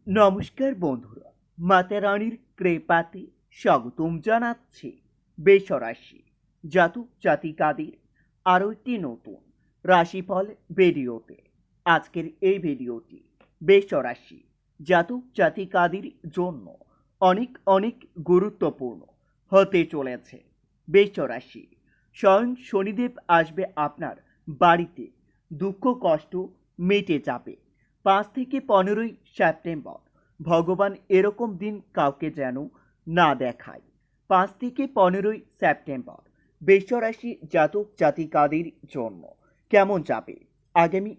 নমস্কার বন্ধুরা, মাতা রানীর কৃপাতে স্বাগতম জানাচ্ছি বেসরাশি জাতক জাতিকাদের আরও একটি নতুন রাশিফল ভিডিওতে। আজকের এই ভিডিওটি বেসরাশি জাতক জাতিকাদের জন্য অনেক অনেক গুরুত্বপূর্ণ হতে চলেছে। বেসরাশি স্বয়ং শনিদেব আসবে আপনার বাড়িতে, দুঃখ কষ্ট মিটে যাবে। 5 থেকে 15 সেপ্টেম্বর ভগবান এরকম দিন কাউকে যেন না দেখায়। 5 থেকে 15 সেপ্টেম্বর বৃষরাশি জাতক জাতিকাদের জন্য কেমন যাবে আগামী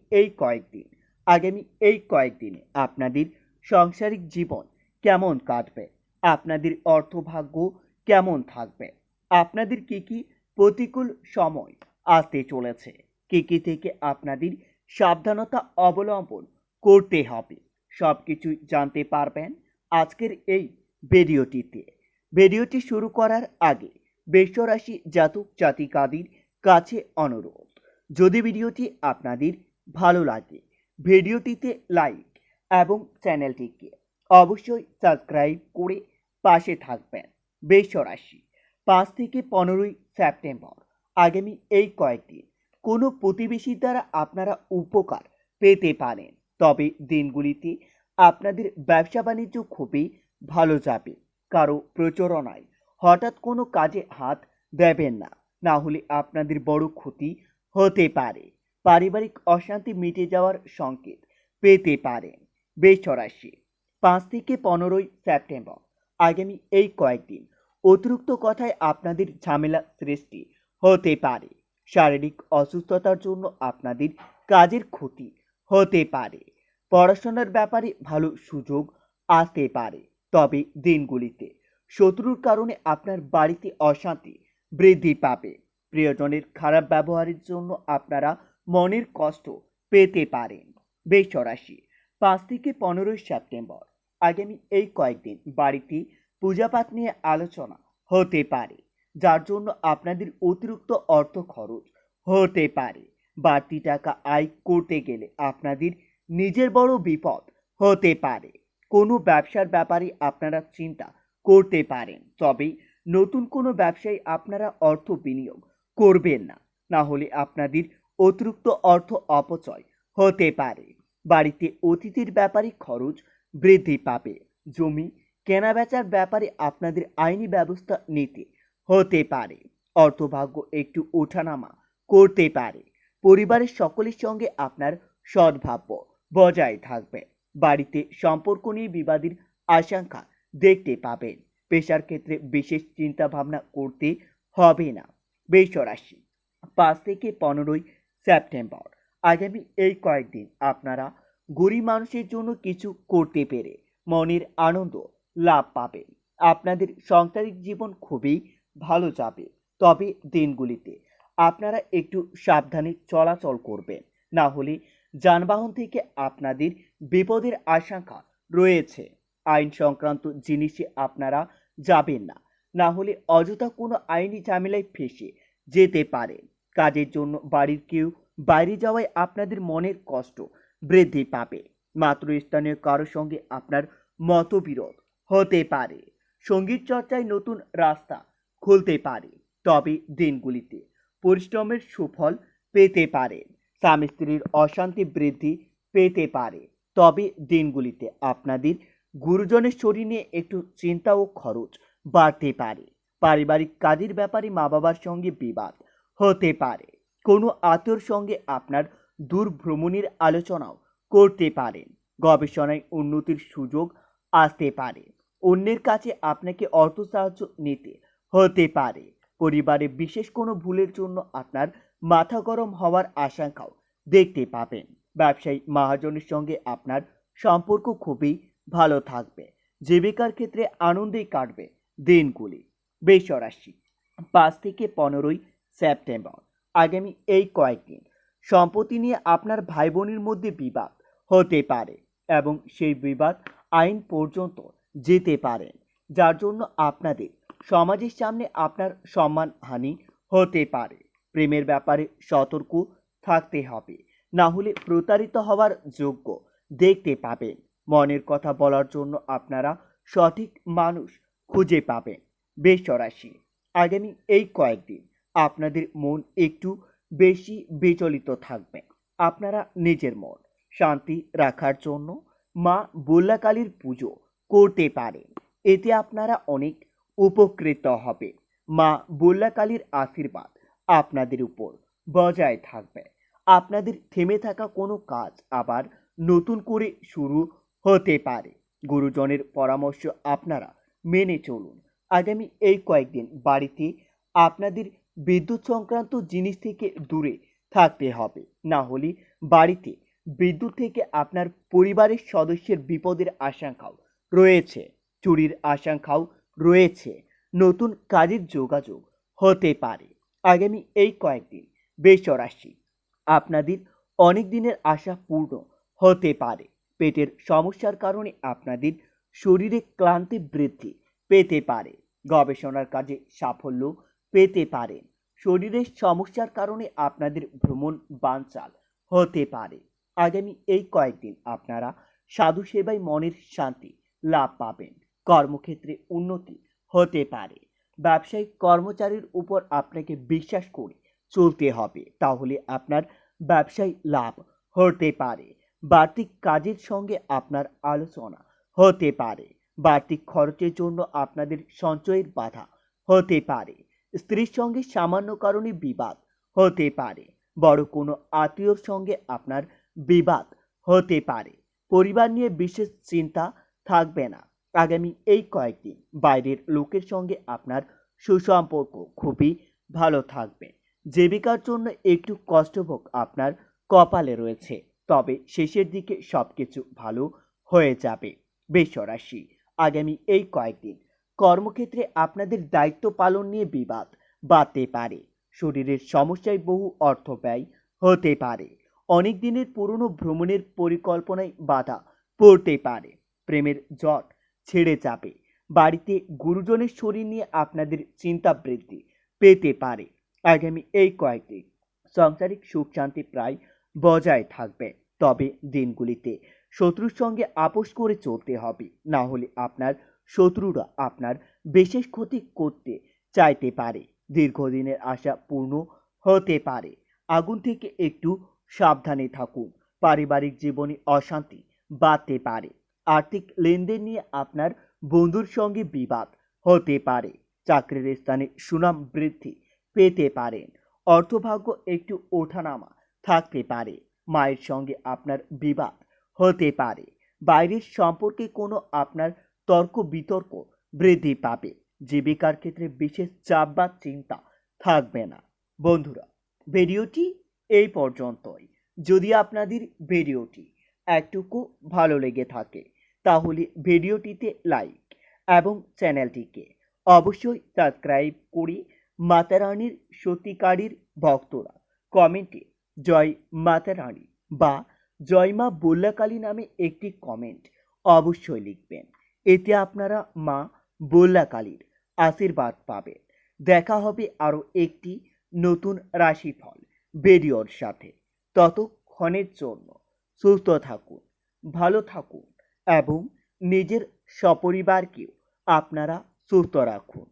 এই কয়েকদিনে আপনাদের সাংসারিক জীবন কেমন কাটবে, আপনাদের অর্থভাগ্য কেমন থাকবে, আপনাদের কি কি প্রতিকূল সময় আসতে চলেছে, কি থেকে আপনাদের সাবধানতা অবলম্বন করতে হবে, সব কিছুই জানতে পারবেন আজকের এই ভিডিওটিতে। ভিডিওটি শুরু করার আগে বৃষরাশি জাতক জাতিকাদের কাছে অনুরোধ, যদি ভিডিওটি আপনাদের ভালো লাগে ভিডিওটিতে লাইক এবং চ্যানেলটিকে অবশ্যই সাবস্ক্রাইব করে পাশে থাকবেন। বৃষরাশি 5 থেকে 15 সেপ্টেম্বর আগামী এই কয়েকদিন কোনো প্রতিবেশীর দ্বারা আপনারা উপকার পেতে পারেন, তবে দিনগুলিতে আপনাদের ব্যবসা বাণিজ্য খুবই ভালো যাবে। কারো প্রচারণায় হঠাৎ কোনো কাজে হাত দেবেন না, না হলে আপনাদের বড় ক্ষতি হতে পারে। পারিবারিক অশান্তি মিটে যাওয়ার সংকেত পেতে পারেন। বৃষরাশি 5 থেকে 15 সেপ্টেম্বর আগামী এই কয়েকদিন অতিরিক্ত কথায় আপনাদের ঝামেলা সৃষ্টি হতে পারে। শারীরিক অসুস্থতার জন্য আপনাদের কাজের ক্ষতি হতে পারে। পড়াশোনার ব্যাপারে ভালো সুযোগ আসতে পারে, তবে দিনগুলিতে শত্রুর কারণে আপনার বাড়িতে অশান্তি বৃদ্ধি পাবে। প্রিয়জনের খারাপ ব্যবহারের জন্য আপনারা মনের কষ্ট পেতে পারেন। বৃষরাশি 5 থেকে 15 সেপ্টেম্বর আগামী এই কয়েকদিন বাড়িতে পূজাপাঠ নিয়ে আলোচনা হতে পারে, যার জন্য আপনাদের অতিরিক্ত অর্থ খরচ হতে পারে। বাড়তি টাকা আয় করতে গেলে আপনাদের নিজের বড় বিপদ হতে পারে। কোনো ব্যবসার ব্যাপারে আপনারা চিন্তা করতে পারেন, তবে নতুন কোনো ব্যবসায় আপনারা অর্থ বিনিয়োগ করবেন না, না হলে আপনাদের অতিরিক্ত অর্থ অপচয় হতে পারে। বাড়িতে অতিথির ব্যাপারে খরচ বৃদ্ধি পাবে। জমি কেনাবেচার ব্যাপারে আপনাদের আইনি ব্যবস্থা নিতে হতে পারে। অর্থভাগ্য একটু ওঠানামা করতে পারে। পরিবারের সকলের সঙ্গে আপনার সদ্ভাব্য বজায় থাকবে। বাড়িতে সম্পর্ক নিয়ে বিবাদের আশঙ্কা দেখতে পাবেন। পেশার ক্ষেত্রে বিশেষ চিন্তা ভাবনা করতে হবে না। বৃষরাশি 5 থেকে 15 সেপ্টেম্বর আগামী এই কয়েকদিন আপনারা গরিব মানুষের জন্য কিছু করতে পেরে মনের আনন্দ লাভ পাবেন। আপনাদের সাংসারিক জীবন খুবই ভালো যাবে, তবে দিনগুলিতে আপনারা একটু সাবধানে চলাচল করবেন, না হলে যানবাহন থেকে আপনাদের বিপদের আশঙ্কা রয়েছে। আইন সংক্রান্ত জিনিসে আপনারা যাবেন না, না হলে অযথা কোনো আইনি ঝামেলায় ফেঁসে যেতে পারেন। কাজের জন্য বাড়ির কেউ বাইরে যাওয়ায় আপনাদের মনের কষ্ট বৃদ্ধি পাবে। মাতৃস্থানীয় কারোর সঙ্গে আপনার মতবিরোধ হতে পারে। সঙ্গীত চর্চায় নতুন রাস্তা খুলতে পারে, তবে দিনগুলিতে পরিশ্রমের সুফল পেতে পারেন। স্বামী স্ত্রীর অশান্তি বৃদ্ধি পেতে পারে, তবে দিনগুলিতে আপনাদের গুরুজনের শরীর নিয়ে একটু চিন্তা ও খরচ বাড়তে পারে। পারিবারিক কাজের ব্যাপারে মা বাবার সঙ্গে বিবাদ হতে পারে। কোনো আত্মীয়র সঙ্গে আপনার দূর ভ্রমণের আলোচনাও করতে পারেন। গবেষণায় উন্নতির সুযোগ আসতে পারে। অন্যের কাছে আপনাকে অর্থ সাহায্য নিতে হতে পারে। পরিবারে বিশেষ কোনো ভুলের জন্য আপনার মাথা গরম হওয়ার আশঙ্কাও দেখতে পাবেন। ব্যবসায়ী মহাজনের সঙ্গে আপনার সম্পর্ক খুবই ভালো থাকবে। জীবিকার ক্ষেত্রে আনন্দেই কাটবে দিনগুলি। বৃষরাশি 5 থেকে 15 সেপ্টেম্বর আগামী এই কয়েকদিন সম্পত্তি নিয়ে আপনার ভাই বোনের মধ্যে বিবাদ হতে পারে এবং সেই বিবাদ আইন পর্যন্ত যেতে পারেন, যার জন্য আপনাদের সমাজের সামনে আপনার সম্মানহানি হতে পারে। প্রেমের ব্যাপারে সতর্ক থাকতে হবে, না হলে প্রতারিত হওয়ার যোগ্য দেখতে পাবেন। মনের কথা বলার জন্য আপনারা সঠিক মানুষ খুঁজে পাবেন। বৃষ রাশি, আগামী এই কয়েকদিন আপনাদের মন একটু বেশি বিচলিত থাকবে। আপনারা নিজের মন শান্তি রাখার জন্য মা বুল্লাকালীর পুজো করতে পারেন। এতে আপনারা অনেক উপকৃত হবে। মা বুল্লাকালীর আশীর্বাদ আপনাদের উপর বজায় থাকবে। আপনাদের থেমে থাকা কোনো কাজ আবার নতুন করে শুরু হতে পারে। গুরুজনের পরামর্শ আপনারা মেনে চলুন। আগামী এই কয়েকদিন বাড়িতে আপনাদের বিদ্যুৎ সংক্রান্ত জিনিস থেকে দূরে থাকতে হবে, না হলে বাড়িতে বিদ্যুৎ থেকে আপনার পরিবারের সদস্যের বিপদের আশঙ্কাও রয়েছে, চুরির আশঙ্কাও রয়েছে, নতুন কাজের যোগাযোগ হতে পারে। আগামী এই কয়েকদিন বৃষ রাশি, আপনাদের অনেক দিনের আশা পূর্ণ হতে পারে। পেটের সমস্যার কারণে আপনাদের শরীরে ক্লান্তি বৃদ্ধি পেতে পারে। গবেষণার কাজে সাফল্য পেতে পারেন। শরীরের সমস্যার কারণে আপনাদের ভ্রমণ বানচাল হতে পারে। আগামী এই কয়েকদিন আপনারা সাধু সেবায় মনের শান্তি লাভ পাবেন। কর্মক্ষেত্রে উন্নতি হতে পারে। ব্যবসায়িক কর্মচারীর উপর আপনাকে বিশ্বাস করে চলতে হবে, তাহলে আপনার ব্যবসায় লাভ হতে পারে। বাড়তি কাজের সঙ্গে আপনার আলোচনা হতে পারে। বাড়তি খরচের জন্য আপনাদের সঞ্চয়ের বাধা হতে পারে। স্ত্রীর সঙ্গে সামান্য কারণে বিবাদ হতে পারে। বড় কোনো আত্মীয়র সঙ্গে আপনার বিবাদ হতে পারে। পরিবার নিয়ে বিশেষ চিন্তা থাকবে না। আগামী এই কয়েকদিন বাইরের লোকের সঙ্গে আপনার সুসম্পর্ক খুবই ভালো থাকবে। জীবিকার জন্য একটু কষ্টভোগ আপনার কপালে রয়েছে, তবে শেষের দিকে সবকিছু ভালো হয়ে যাবে। বৃষ রাশি, আগামী এই কয়েকদিন কর্মক্ষেত্রে আপনাদের দায়িত্ব পালন নিয়ে বিবাদ বাড়তে পারে। শরীরের সমস্যায় বহু অর্থ ব্যয় হতে পারে। অনেক দিনের পুরনো ভ্রমণের পরিকল্পনায় বাধা পড়তে পারে। প্রেমের জট ছেড়ে যাবে। বাড়িতে গুরুজনের শরীর নিয়ে আপনাদের চিন্তা বৃদ্ধি পেতে পারে। আগামী এই কয়েকদিন সাংসারিক সুখ শান্তি প্রায় বজায় থাকবে, তবে দিনগুলিতে শত্রুর সঙ্গে আপোষ করে চলতে হবে, না হলে আপনার শত্রুরা আপনার বিশেষ ক্ষতি করতে চাইতে পারে। দীর্ঘদিনের আশা পূর্ণ হতে পারে। আগুন থেকে একটু সাবধানে থাকুন। পারিবারিক জীবনে অশান্তি বাড়তে পারে। আর্থিক লেনদেন নিয়ে আপনার বন্ধুর সঙ্গে বিবাদ হতে পারে। চাকরির স্থানে সুনাম বৃদ্ধি পেতে পারেন। অর্থভাগ্য একটু ওঠানামা থাকতে পারে। মায়ের সঙ্গে আপনার বিবাদ হতে পারে। বাইরের সম্পর্কে কোনো আপনার তর্ক বিতর্ক বৃদ্ধি পাবে। জীবিকার ক্ষেত্রে বিশেষ চাপ বা চিন্তা থাকবে না। বন্ধুরা, ভিডিওটি এই পর্যন্তই। যদি আপনাদের ভিডিওটি একটুকু ভালো লেগে থাকে তাহলে ভিডিওটিতে লাইক এবং চ্যানেলটিকে অবশ্যই সাবস্ক্রাইব করে মাতা রানীর সত্যিকারের ভক্তরা কমেন্টে জয় মাতা রানী বা জয় মা বুল্লাকালী নামে একটি কমেন্ট অবশ্যই লিখবেন। এতে আপনারা মা বুল্লাকালীর আশীর্বাদ পাবেন। দেখা হবে আরও একটি নতুন রাশিফল ভিডিওর সাথে। ততক্ষণের জন্য সুস্থ থাকুন, ভালো থাকুন এবং নিজের সপরিবারকেও আপনারা সুস্থ রাখুন।